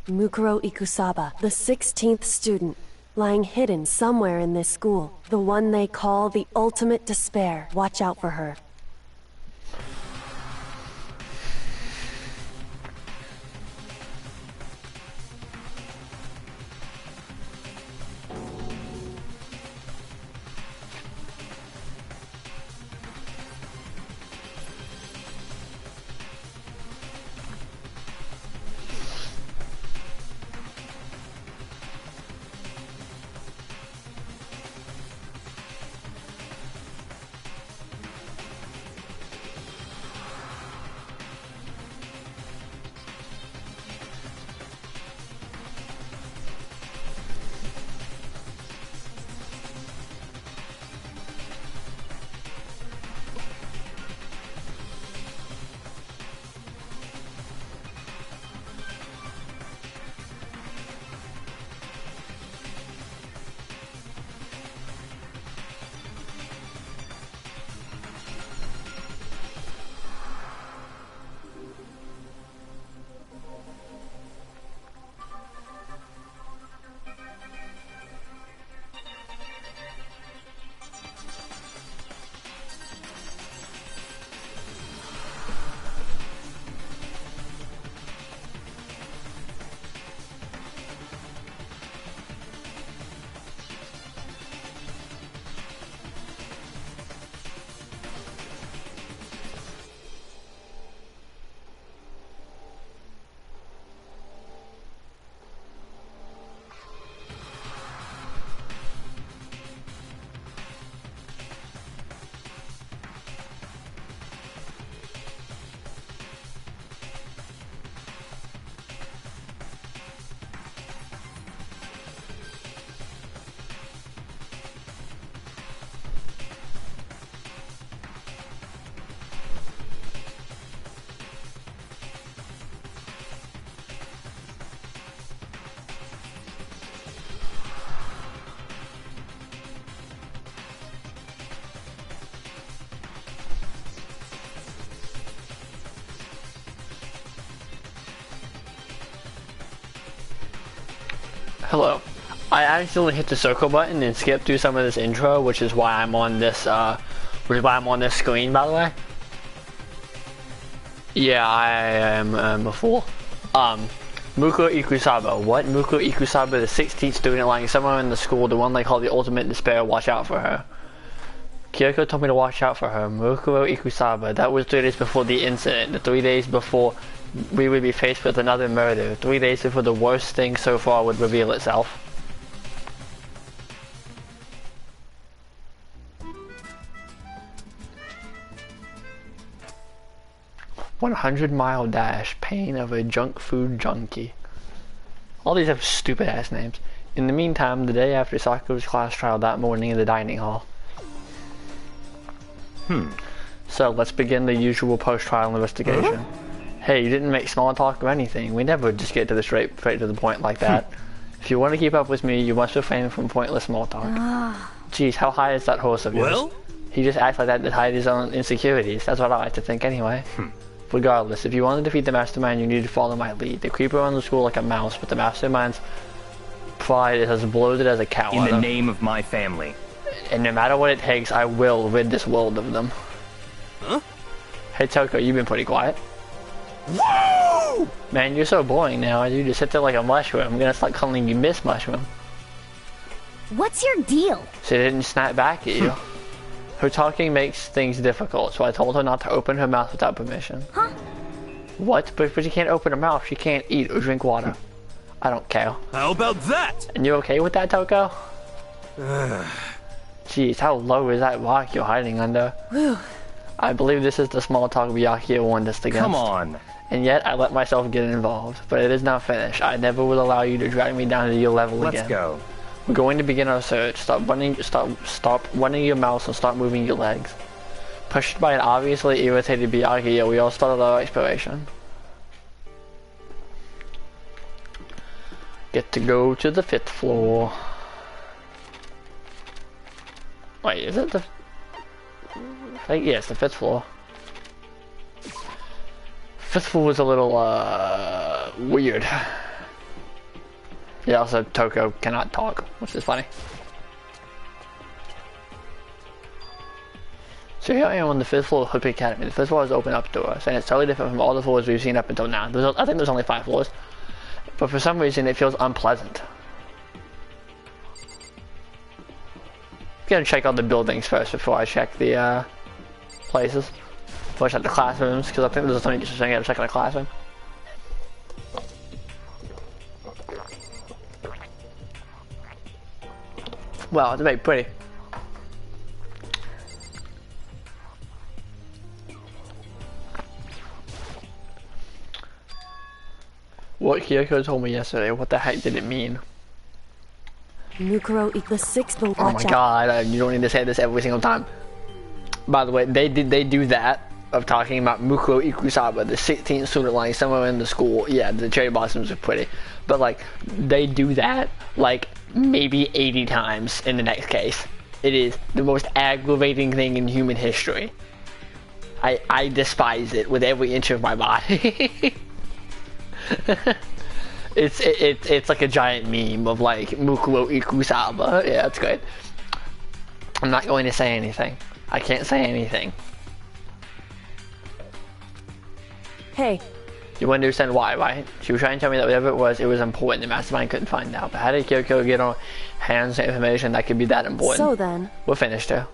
Mukuro Ikusaba, the 16th student, lying hidden somewhere in this school. The one they call the ultimate despair. Watch out for her. Hello. I accidentally hit the circle button and skipped through some of this intro, which is why I'm on this screen, by the way. Yeah, I am a fool. Mukuro Ikusaba. What? Mukuro Ikusaba, the 16th student lying somewhere in the school, the one they call the ultimate despair. Watch out for her. Kyoko told me to watch out for her. Mukuro Ikusaba. That was 3 days before the incident. The 3 days before we would be faced with another murder. 3 days before the worst thing so far would reveal itself. "100-mile dash. Pain of a junk food junkie." All these have stupid ass names. In the meantime, the day after Sakura's class trial that morning in the dining hall. So let's begin the usual post-trial investigation. Hey, you didn't make small talk or anything. We never just get to the straight to the point like that. If you want to keep up with me, you must refrain from pointless small talk. Jeez, how high is that horse of yours? Well? He just acts like that to hide his own insecurities. That's what I like to think anyway. Regardless, if you want to defeat the mastermind, you need to follow my lead. They creep around the school like a mouse, but the mastermind's pride is as bloated as a cow. In the name of my family. And no matter what it takes, I will rid this world of them. Huh? Hey Toko, you've been pretty quiet. Woo! Man, you're so boring now. You just sit there like a mushroom. I'm gonna start calling you Miss Mushroom. What's your deal? She didn't snap back at you. Her talking makes things difficult, so I told her not to open her mouth without permission. Huh? What? But she can't open her mouth. She can't eat or drink water. I don't care. How about that? And you okay with that, Toko? Jeez, how low is that rock you're hiding under? Whew. I believe this is the small talk Byakuya warned us against. Come on. And yet, I let myself get involved. But it is not finished. I never will allow you to drag me down to your level again. Let's go. We're going to begin our search. Stop running your mouth and start moving your legs. Pushed by an obviously irritated Byakuya, we all started our exploration. Get to go to the 5th floor. Wait, is it the... I think, yeah, it's the 5th floor. 5th floor was a little, Weird. Yeah, also Toko cannot talk, which is funny. So here I am on the 5th floor of Hope Academy. The 5th floor is open up to us, and it's totally different from all the floors we've seen up until now. I think there's only 5 floors. But for some reason, it feels unpleasant. I'm gonna check out the buildings first before I check the places. Before I check the classrooms, because I think there's something interesting I gotta check in the classroom. Wow, it's very pretty. What Kyoko told me yesterday, what the heck did it mean? Mukuro equals 6, but Oh my god, you don't need to say this every single time. By the way, they do that of talking about Mukuro Ikusaba, the 16th student lying somewhere in the school. Yeah, the cherry blossoms are pretty. But like, they do that like maybe 80 times in the next case. It is the most aggravating thing in human history. I despise it with every inch of my body. It's like a giant meme of like Mukuro Ikusaba. Yeah, it's good. I'm not going to say anything. I can't say anything. Hey. You understand why, right? She was trying to tell me that whatever it was important. The mastermind couldn't find out. But how did Kyoko get on hands on information that could be that important? So then. We're finished here.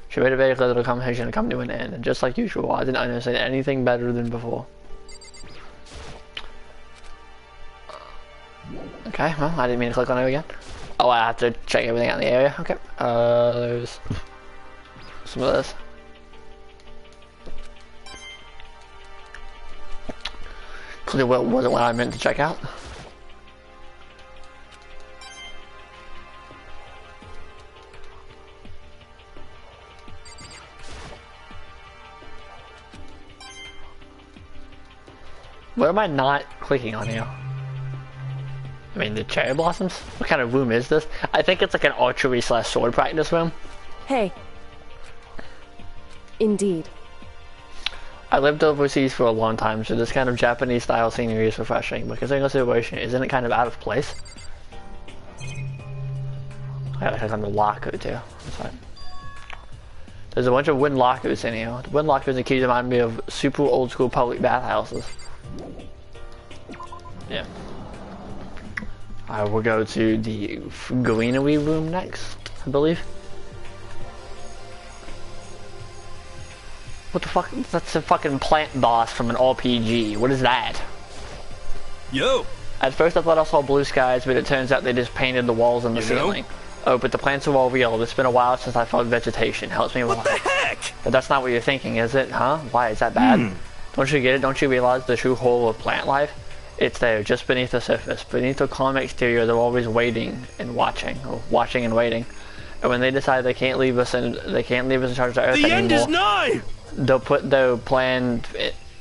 She made a very clear little conversation to come to an end. And just like usual, I didn't understand anything better than before. Okay, well, I didn't mean to click on it again. Oh, I have to check everything out in the area. Okay. There's some of this. Clearly wasn't what I meant to check out. What am I not clicking on here? I mean, the cherry blossoms? What kind of room is this? I think it's like an archery / sword practice room. Hey. Indeed. I lived overseas for a long time, so this kind of Japanese style scenery is refreshing, but considering the situation, isn't it kind of out of place? I gotta click on the locker too. That's fine. There's a bunch of wooden lockers in here. The wooden lockers and keys remind me of super old school public bathhouses. Yeah. I will go to the greenery room next, I believe. What the fuck? That's a fucking plant boss from an RPG. What is that? Yo! At first I thought I saw blue skies, but it turns out they just painted the walls and the ceiling. Oh, but the plants are all real. It's been a while since I felt vegetation. Helps me a lot. What the heck? But that's not what you're thinking, is it? Huh? Why? Is that bad? Don't you get it? Don't you realize the true whole of plant life? It's there, just beneath the surface. Beneath the calm exterior, they're always waiting and watching, or watching and waiting. And when they decide they can't leave us in charge of the Earth The anymore, end is nigh! they'll put their plan.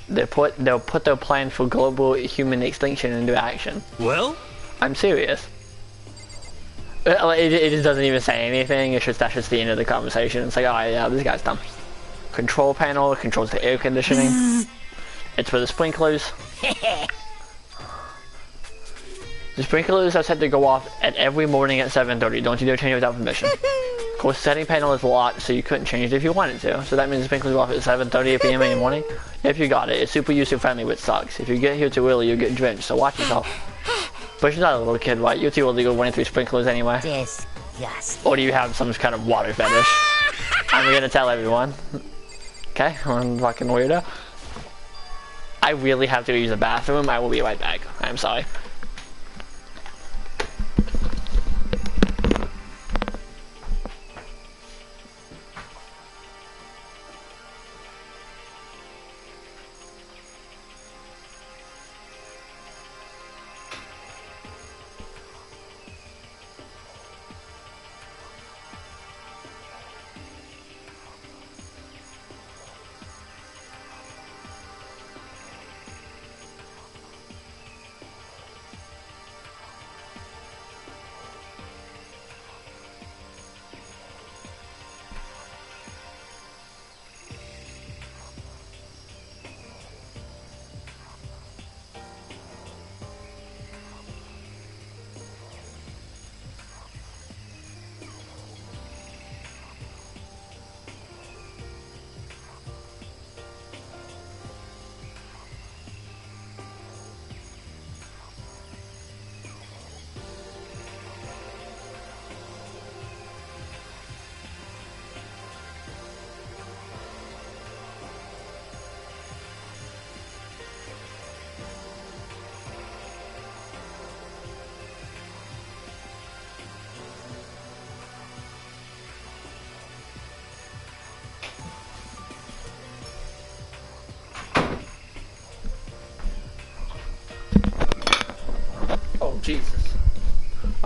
They'll put their plan for global human extinction into action. Well? I'm serious. It just doesn't even say anything. It's just that's just the end of the conversation. It's like, oh yeah, this guy's dumb. Control panel controls the air conditioning. It's for the sprinklers. The sprinklers are set to go off at every morning at 7:30. Don't you dare change it without permission. Of course, the setting panel is locked, so you couldn't change it if you wanted to. So that means the sprinklers go off at 7:30 p.m. in the morning. If you got it, it's super user friendly, which sucks. If you get here too early, you'll get drenched. So watch yourself. But you're not a little kid, right? You're too old to go running through sprinklers anyway. Disgusting. Or do you have some kind of water fetish? I'm gonna tell everyone. Okay, I'm fucking weirdo. I really have to use the bathroom. I will be right back. I'm sorry.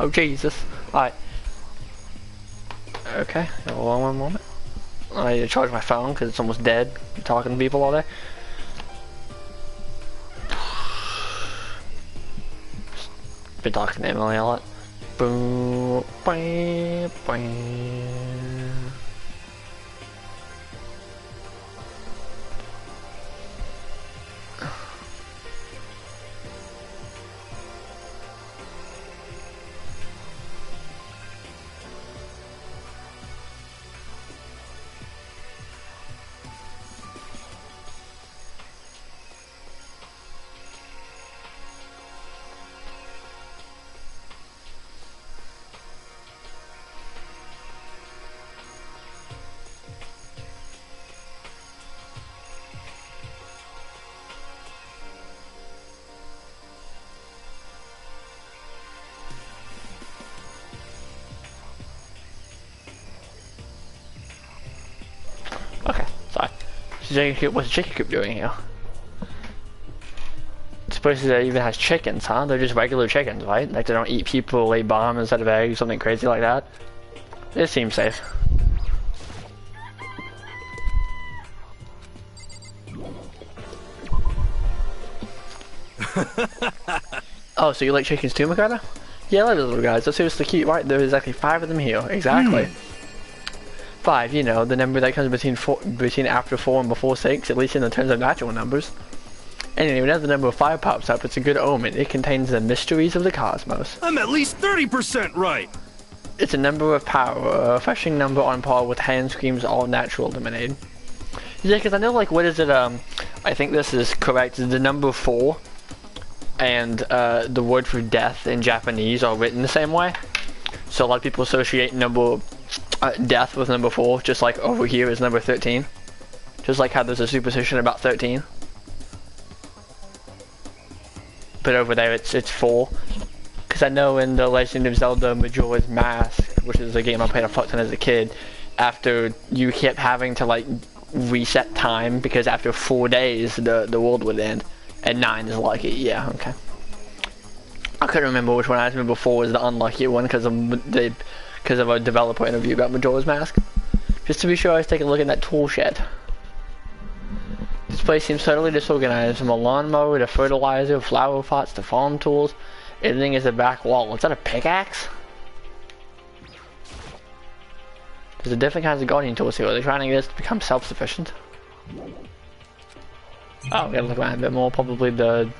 Oh Jesus. Alright. Okay, hold on one moment. I need to charge my phone because it's almost dead. I'm talking to people all day. Been talking to Emily a lot. Boom, bam, bam. Okay, sorry. What's the chicken coop doing here? This place even has chickens, huh? They're just regular chickens, right? Like they don't eat people, lay bombs instead of eggs, something crazy like that. It seems safe. Oh, so you like chickens too, Mikado? Yeah, I like the little guys. They're seriously cute, right? There's exactly 5 of them here. Exactly. 5, you know, the number that comes between after 4 and before 6, at least in the terms of natural numbers. Anyway, whenever the number 5 pops up, it's a good omen. It contains the mysteries of the cosmos. I'm at least 30% right. It's a number of power, a fetching number on par with Hand Scream's all-natural lemonade. Yeah, because I know, like, what is it, I think this is correct, the number 4 and the word for death in Japanese are written the same way. So a lot of people associate number death with number 4, just like over here is number 13. Just like how there's a superstition about 13. But over there it's 4. Because I know in The Legend of Zelda Majora's Mask, which is a game I played a fuck ton as a kid, after you kept having to like reset time because after 4 days the world would end. And 9 is lucky, yeah, okay. I couldn't remember which one I remember 4 was the unlucky one because of a developer interview about Majora's Mask. Just to be sure, I was taking a look at that tool shed. This place seems totally disorganized, from a lawnmower to fertilizer, flower pots to farm tools. Everything is a back wall. Is that a pickaxe? There's a different kinds of gardening tools here. Are they trying to get us to become self-sufficient? Oh, we gotta look around a bit more. Probably the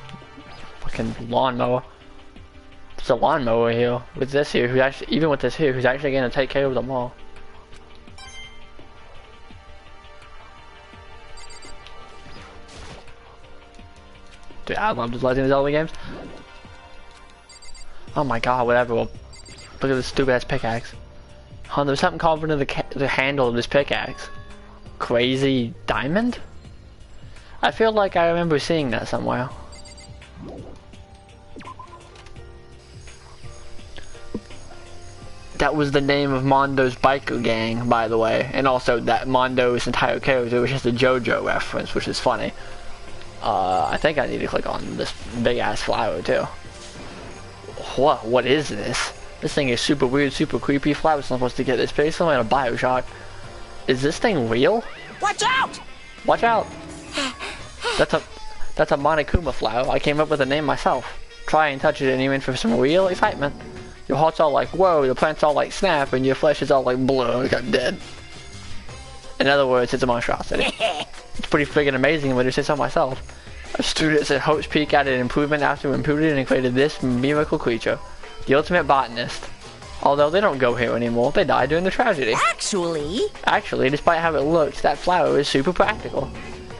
fucking lawnmower. There's a lawnmower here. With this here, who's actually, even with this here, who's actually gonna take care of them all. Dude, I love the Legend of Zelda games. Oh my god, whatever. Well, look at this stupid ass pickaxe. Oh, there's something carved into the handle of this pickaxe. Crazy diamond? I feel like I remember seeing that somewhere. That was the name of Mondo's biker gang, by the way. And also that Mondo's entire character was just a JoJo reference, which is funny. I think I need to click on this big ass flower too. What is this? This thing is super weird, super creepy. Flower's not supposed to get this big. Something like a Bioshock. Is this thing real? Watch out! Watch out! That's a Monokuma flower. I came up with the name myself. Try and touch it and even for some real excitement. Your heart's all like, whoa, your plant's all like, snap, and your flesh is all like, blow, and got dead. In other words, it's a monstrosity. It's pretty friggin' amazing when I say so myself. A student at Hope's Peak added improvement after improved it and created this miracle creature. The ultimate botanist. Although they don't go here anymore, they died during the tragedy. Actually, despite how it looks, that flower is super practical.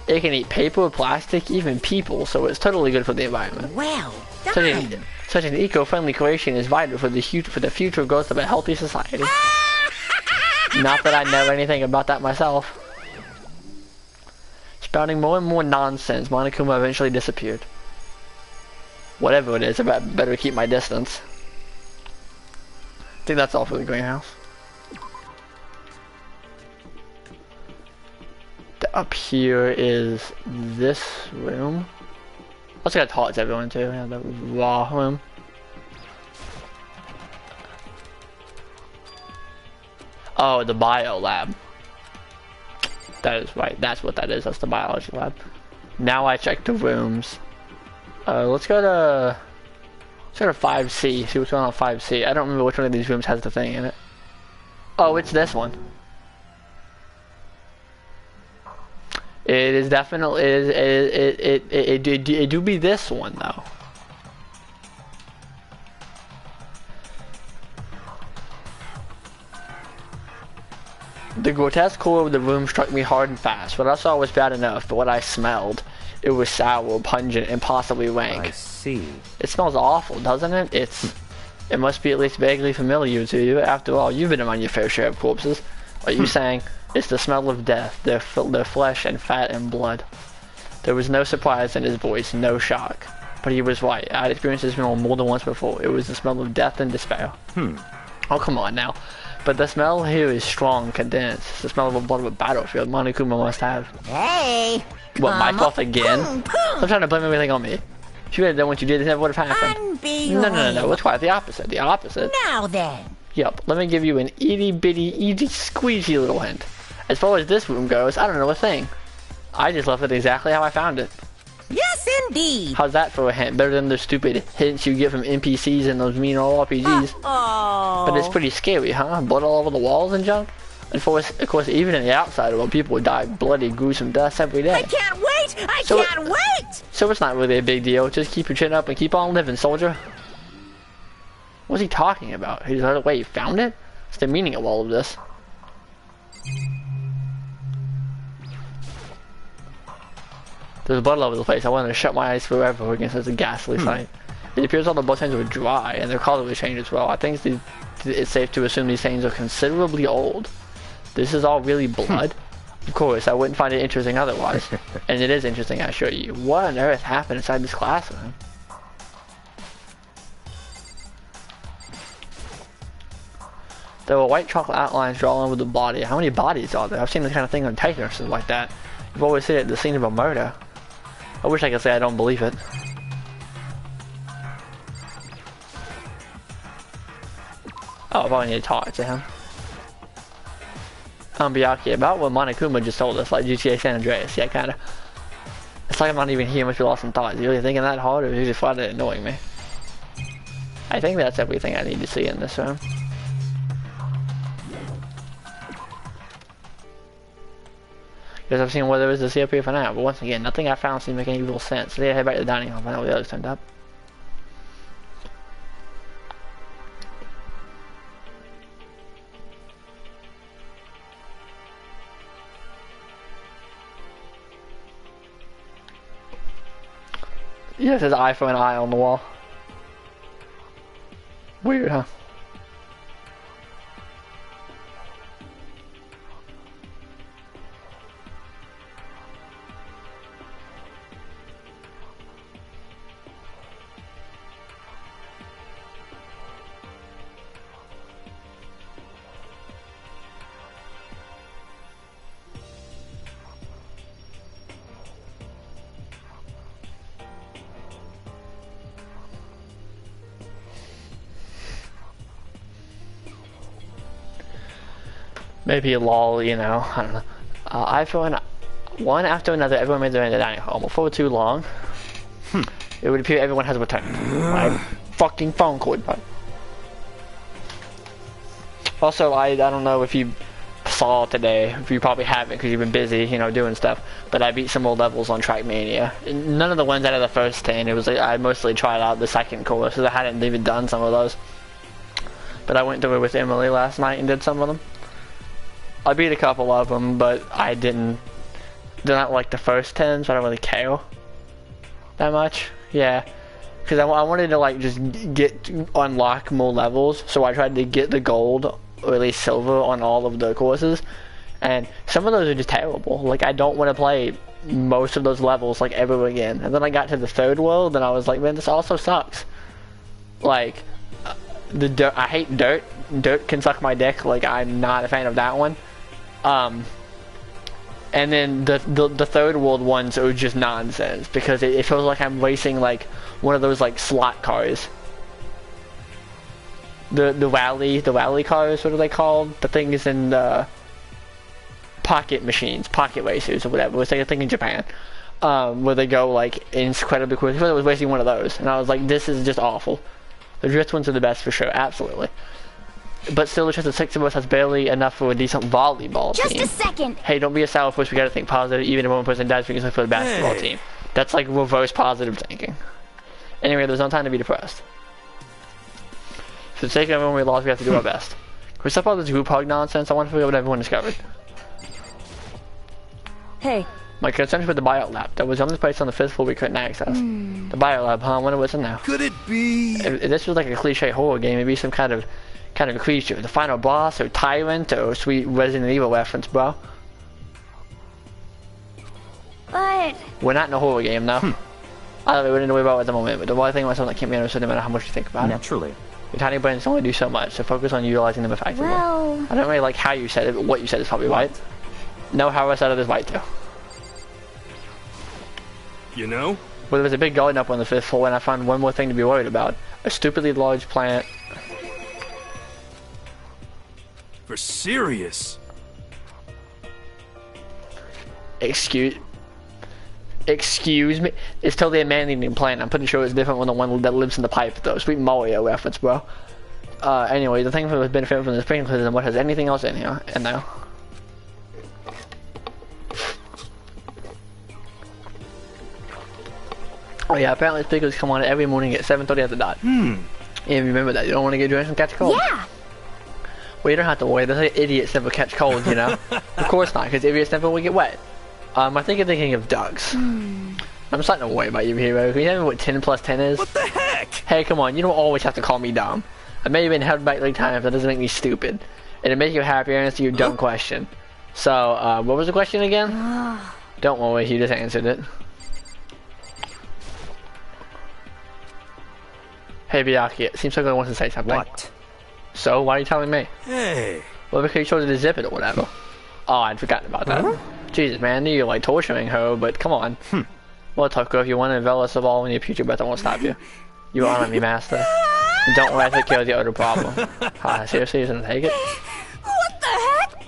It can eat paper, plastic, even people, so it's totally good for the environment. Well done. Such an eco-friendly creation is vital for the future growth of a healthy society. Not that I know anything about that myself. Spouting more and more nonsense, Monokuma eventually disappeared. Whatever it is, I better keep my distance. I think that's all for the greenhouse. Up here is this room. Let's get talk to everyone too. Yeah, the raw room. Oh, the bio lab. That is right. That's what that is. That's the biology lab. Now I check the rooms. Let's go to 5C. See what's going on 5C. I don't remember which one of these rooms has the thing in it. Oh, it's this one. It is definitely it do be this one though. The grotesque core of the room struck me hard and fast. What I saw was bad enough, but what I smelled, it was sour, pungent, and possibly rank. I see. It smells awful, doesn't it? It must be at least vaguely familiar to you. After all, you've been around your fair share of corpses. Are you saying it's the smell of death, their flesh and fat and blood? There was no surprise in his voice, no shock. But he was right. I'd experienced this smell more than once before. It was the smell of death and despair. Oh, come on now. But the smell here is strong, condensed. It's the smell of the blood of a battlefield Monokuma must have. Hey! What, my fault again? I'm trying to blame everything on me. If you had done what you did, it never would have happened. No. It's quite the opposite. The opposite. Now then. Yep. Let me give you an itty bitty, squeezy little hint. As far as this room goes, I don't know a thing. I just left it exactly how I found it. Yes, indeed. How's that for a hint? Better than the stupid hints you get from NPCs and those mean old RPGs. Oh. But it's pretty scary, huh? Blood all over the walls and junk? And of course, even in the outside world, people would die bloody, gruesome deaths every day. I can't wait! I can't wait! So it's not really a big deal. Just keep your chin up and keep on living, soldier. What's he talking about? He's like, wait, you found it? What's the meaning of all of this? There's blood all over the place. I wanted to shut my eyes forever against such a ghastly sight. It appears all the blood stains were dry, and their color was changed as well. I think it's safe to assume these stains are considerably old. This is all really blood? Of course, I wouldn't find it interesting otherwise. And it is interesting, I assure you. What on earth happened inside this classroom? There were white chocolate outlines drawn over the body. How many bodies are there? I've seen this kind of thing on Titan or something like that. You've always said it, the scene of a murder. I wish I could say I don't believe it. Oh, I probably need to talk to him. Byakuya, about what Monokuma just told us, like GTA San Andreas. Yeah, kinda. It's like I'm not even here, must be lost in thought. Is he really thinking that hard, or is he just flat out annoying me? I think that's everything I need to see in this room. Because I've seen what there is to see up here for now, but once again, nothing I found seems to make any real sense. So yeah, head back to the dining hall, find out what the others turned up. Yeah, it says eye for an eye on the wall. Weird, huh? Maybe a lull, you know, I don't know. I feel one after another, everyone made their way to the dining hall. Before too long, it would appear everyone has returned. My fucking phone cord, but also, I don't know if you saw today, if you probably haven't because you've been busy, you know, doing stuff, but I beat some more levels on Trackmania. None of the ones out of the first 10, it was like, I mostly tried out the second course, because I hadn't even done some of those. But I went through it with Emily last night and did some of them. I beat a couple of them, but I didn't. They're not like the first 10, so I don't really care that much. Yeah, because I wanted to like just unlock more levels, so I tried to get the gold or at least silver on all of the courses, and some of those are just terrible. Like I don't want to play most of those levels like ever again. And then I got to the third world, and I was like, man, this also sucks. Like the dirt. I hate dirt. Dirt can suck my dick. Like I'm not a fan of that one. And then the third world ones are just nonsense because it feels like I'm racing like one of those like slot cars. the rally cars, what are they called? The things in the pocket machines, pocket racers or whatever. It's like a thing in Japan. Where they go like incredibly quick. I was racing one of those, and I was like, this is just awful. The drift ones are the best for sure, absolutely. But still, just the 6 of us has barely enough for a decent volleyball team. Just a second. Hey, don't be a sourpuss. We gotta think positive. Even if one person dies, we can still for the basketball team. That's like reverse positive thinking. Anyway, there's no time to be depressed. For the sake of everyone we lost, we have to do our best. Can we stop all this group hug nonsense? I want to figure out what everyone discovered. Hey, My concern with the bio lab. There was only place on the 5th floor we couldn't access. The bio lab, huh? I wonder what's in there. Could it be? If this was like a cliche horror game, it'd be some kind of creature. The final boss, or tyrant, or sweet Resident Evil reference, bro. But We're not in a horror game now. I don't know, we didn't worry about it at the moment, but the one thing about something that can't be understood no matter how much you think about it. Naturally. Your tiny brains only do so much, so focus on utilizing them effectively. well, I don't really like how you said it, but what you said is probably right. No, how I said it is right too. You know? Well, there was a big garden up on the 5th floor, and I found one more thing to be worried about. A stupidly large plant. For serious. Excuse me? It's totally a man-eating plant. I'm pretty sure it's different from the one that lives in the pipe, though. Sweet Mario reference, bro. Anyway, the thing that was benefiting from the sprinkler system, what has anything else in here? In there? Oh yeah, apparently sprinklers come on every morning at 7:30 at the dot. Yeah, remember that. You don't want to get drenched and catch a cold. yeah. Well, you don't have to worry. There's like idiots never catch colds, you know? Of course not, because idiots never will get wet. I think you're thinking of ducks. I'm starting to worry about you, hero. Can you tell me what 10 plus 10 is? What the heck? Hey, come on. You don't always have to call me dumb. I may have been held back 3 times. That doesn't make me stupid. It'll make you happy to answer your dumb question. So, what was the question again? Don't worry. You just answered it. Hey, Byakuya. It seems like I want to say something. What? So, why are you telling me? Hey. Well, because you chose to zip it or whatever. Oh, I'd forgotten about that. Jesus, man, I knew you were like torturing her, but come on. Well, Tucker, if you want to envelop us all in your future breath, I won't stop you. You honor me, master. And don't worry, I take care of the other problem. Seriously, isn't take it? What the heck?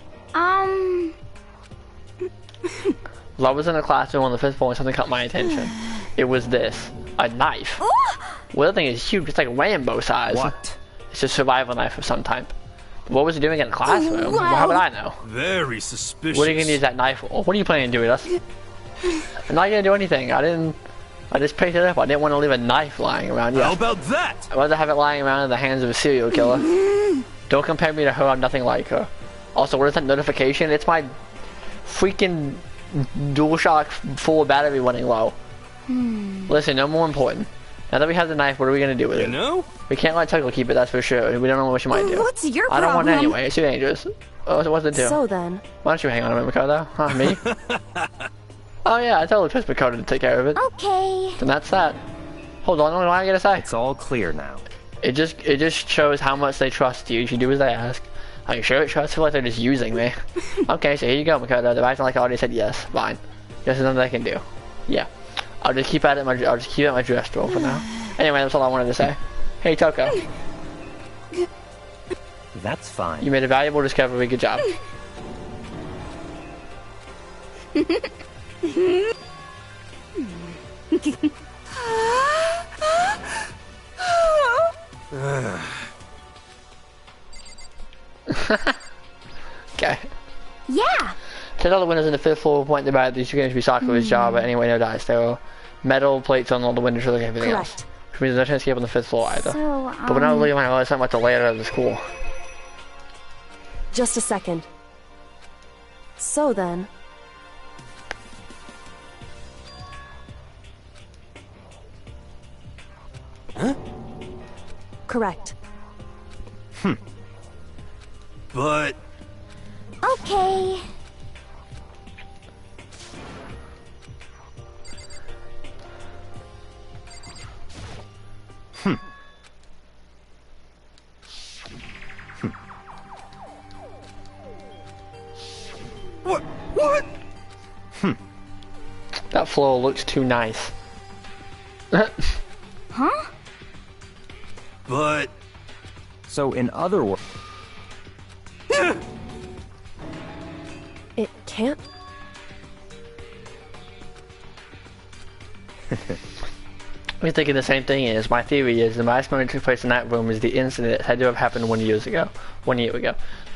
Well, I was in a classroom on the 5th floor and something caught my attention. It was this. A knife. Well, the thing is huge. It's like Rambo size. What? It's a survival knife of some type. What was he doing in a classroom? Wow. How would I know? Very suspicious. What are you going to use that knife for? What are you planning to do with us? I'm not going to do anything. I just picked it up. I didn't want to leave a knife lying around. How about that? I'd rather have it lying around in the hands of a serial killer. Don't compare me to her. I'm nothing like her. Also, what is that notification? It's my freaking DualShock full battery running low. Listen, no more important. Now that we have the knife, what are we going to do with it? You know? We can't let Tucker keep it, that's for sure. We don't know what she might do. What's your I don't want it problem? anyway. It's too dangerous. Oh, so what's it do? So then, Why don't you hang on a minute, Makoto? Huh, me? Oh yeah, I totally trust Makoto to take care of it. Okay. And that's that. Hold on, what do I gotta say? It's all clear now. It just shows how much they trust you. You should do as they ask. Are you sure it trusts? I feel like they're just using me. Okay, so here you go, Makoto. They're acting like I already said yes. Fine. There's nothing they can do. Yeah. I'll just keep it at my dress drawer for now. Anyway, that's all I wanted to say. Hey, Toko. That's fine. You made a valuable discovery. Good job. Okay. Yeah. Check all the windows in the 5th floor point about these are going to be Sakura's job, but anyway, no dice. There are metal plates on all the windows, like everything else. correct. Which means there's no chance to get up on the 5th floor either. So, But we're not really going to realize something about the layout of the school. Just a second. So then, correct. But okay. what? That floor looks too nice. Huh? But So in other words... It can't. We're thinking the same thing. Is my theory is the maximum that took place in that room is the incident that had to have happened 1 year ago.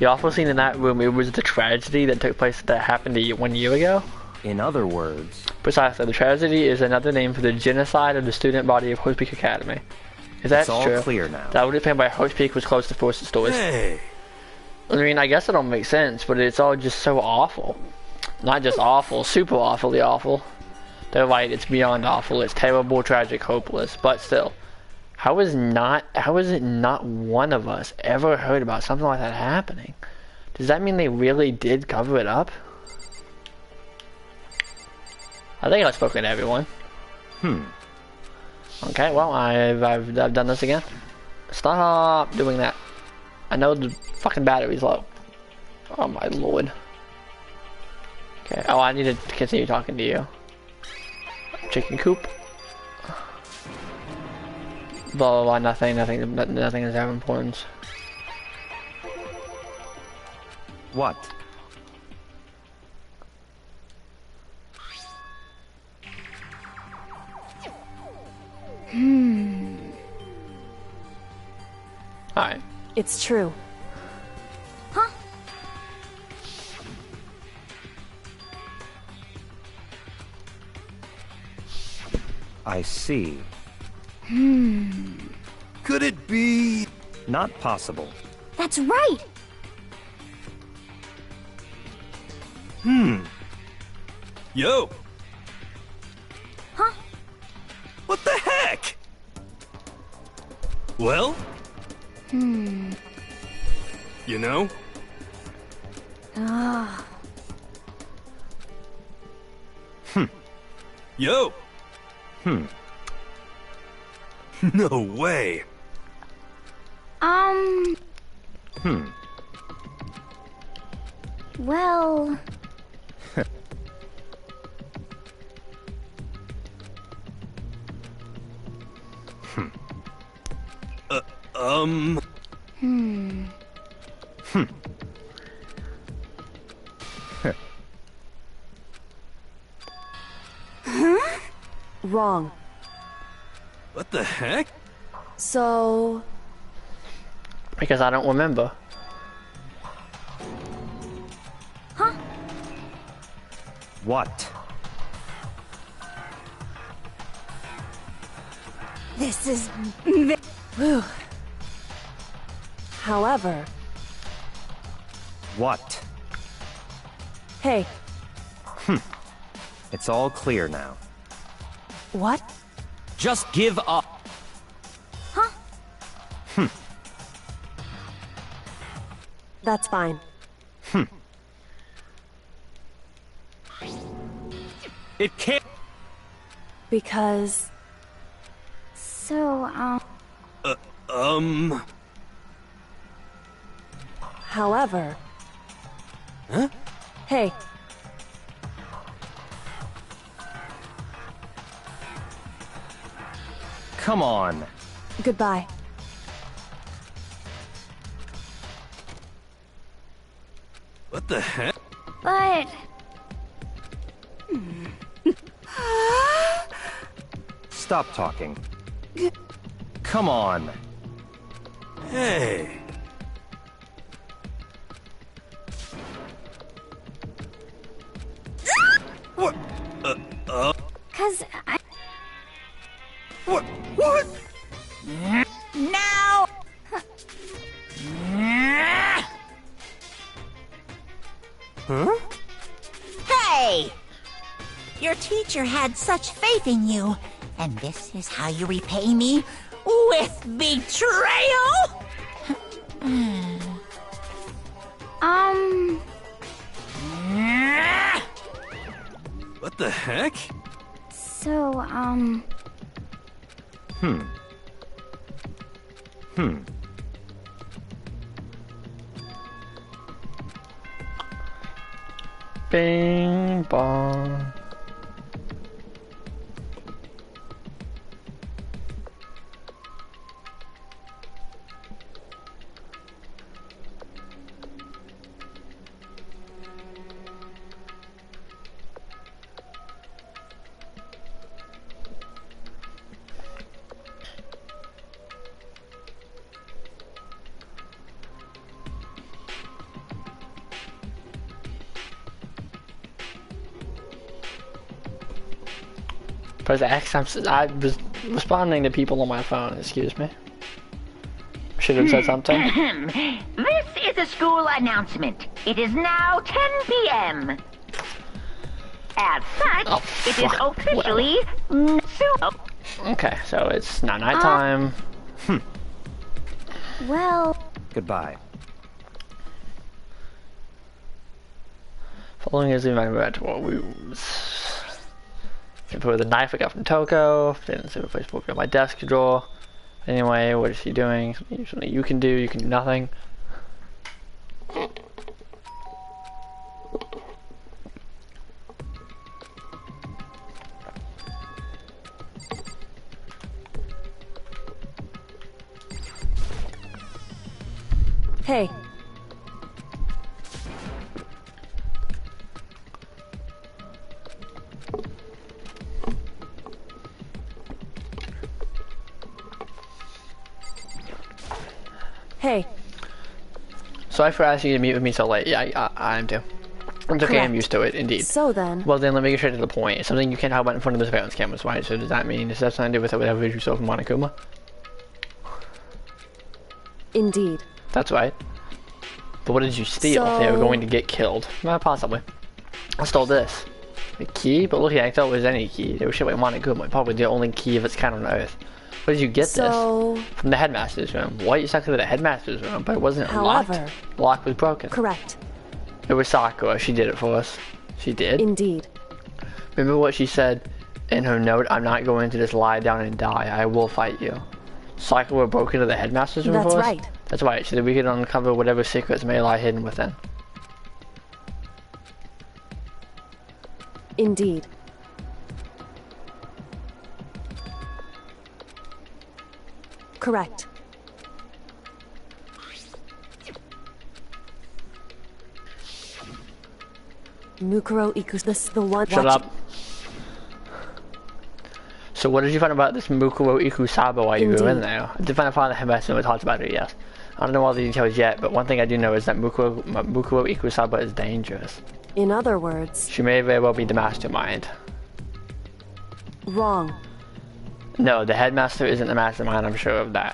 The awful scene in that room, it was the tragedy that took place that happened 1 year ago. In other words... Precisely, the tragedy is another name for the genocide of the student body of Host Peak Academy. Is that It's all true? clear now. That would depend by Host Peak was close to Forest Stores. Hey. I mean, I guess it don't make sense, but it's all just so awful. Not just awful, super awfully awful. They're right, it's beyond awful, it's terrible, tragic, hopeless, but still. How is it not one of us ever heard about something like that happening? Does that mean they really did cover it up? I think I've spoken to everyone. Okay, well, I've done this again. Stop doing that. I know the fucking battery's low. Oh my lord. Okay, oh, I need to continue talking to you. Chicken coop. Blah blah blah, nothing is of importance. What? Alright. It's true. Huh? I see. Could it be... Not possible. That's right. Yo! Huh? What the heck? Well? You know? Ah. Yo! No way! Well... Wrong. What the heck? So... Because I don't remember. What? This is... Whew. However... What? Hey, It's all clear now. what? Just give up. That's fine. It can't... Because... So, However... Huh? Hey, Come on. goodbye. What the heck? but... Stop talking. Come on. Hey! What? 'Cause I... What? What? Now! Huh? Hey! Your teacher had such faith in you, and this is how you repay me? With betrayal? What the heck? So, Bing bong. Press X. I was responding to people on my phone. Excuse me. Should have said something. This is a school announcement. It is now 10 p.m. As such, it is officially Okay, so it's not nighttime. well, Goodbye. Following his evaluation wounds. Put the knife I got from Toko. Didn't see the Facebook on my desk drawer. Anyway, what is she doing? Something you can do nothing. Hey. Hey. Sorry for asking you to meet with me so late. Yeah, I am too. It's okay, I'm Correct. used to it, indeed. So then, Well then, let me get straight to the point. It's something you can't talk about in front of the surveillance cameras, right? So does that mean, does that have something to do with whatever you saw from Monokuma? indeed. That's right. But what did you steal? They were So- going to get killed. Well, possibly. I stole this. A key? But looking, I thought it was any key. They were shit like Monokuma. Probably the only key of its kind on Earth. Where did you get So, this? From the headmaster's room. What? Exactly the headmaster's room, but it wasn't However- locked. The lock was broken. correct. It was Sakura. She did it for us. She did. Indeed. Remember what she said in her note? I'm not going to just lie down and die. I will fight you. Sakura broke into the headmaster's room That's for us? right. That's right. So that we could uncover whatever secrets may lie hidden within. Indeed. Correct. Mukuro Ikus, this the one. Shut watch- up. So what did you find about this Mukuro Ikusaba while you were in Indeed. there? I did find out the headmaster talked about it, yes. I don't know all the details yet, but one thing I do know is that Mukuro Ikusaba is dangerous. In other words, She may very well be the mastermind. wrong. No, the headmaster isn't the mastermind, I'm sure of that.